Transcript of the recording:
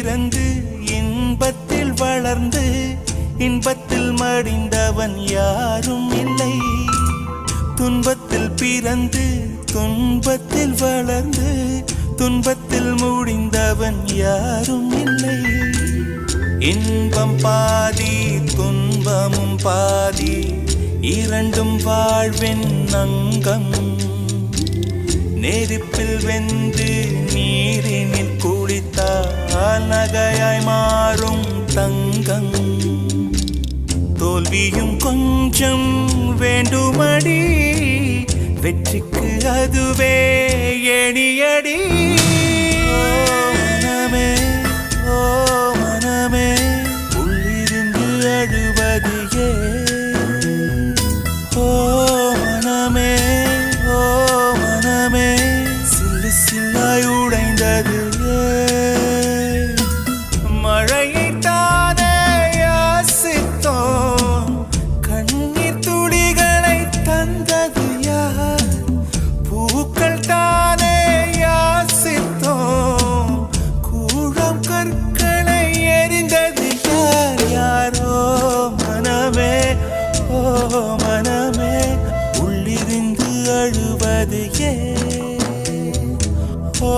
பிறந்து இன்பத்தில் வளர்ந்து இன்பத்தில் மடிந்தவன் யாரும் இல்லை. துன்பத்தில் பிறந்து துன்பத்தில் வளர்ந்து துன்பத்தில் முடிந்தவன் யாரும் இல்லை. இன்பம் பாதி துன்பமும் பாதி இரண்டும் வாழ்வின் அங்கம். நெருப்பில் வெந்து நீரினில் குளித்தால் நகையாய் மாறும் தங்கம். தோல்வியும் கொஞ்சம் வேண்டுமடி, வெற்றிக்கு அதுவே எணியடி. மனமே ஓ மனமே உள்ளிருந்து அழுவது ஏன்? ஓ மனமே ஓ மனமே சில்லு சில்லாய் உடைந்தது ஏன்? மழையை தானே யாசித்தோம், கண்ணீர் துளிகளை தந்தது யார்? பூக்கள் தானே யாசித்தோம், கூழம் கற்களை எரிந்தது யார்? யாரோ மனமே ஓ மனமே உள்ளிருந்து அழுவது ஏன்? ஓ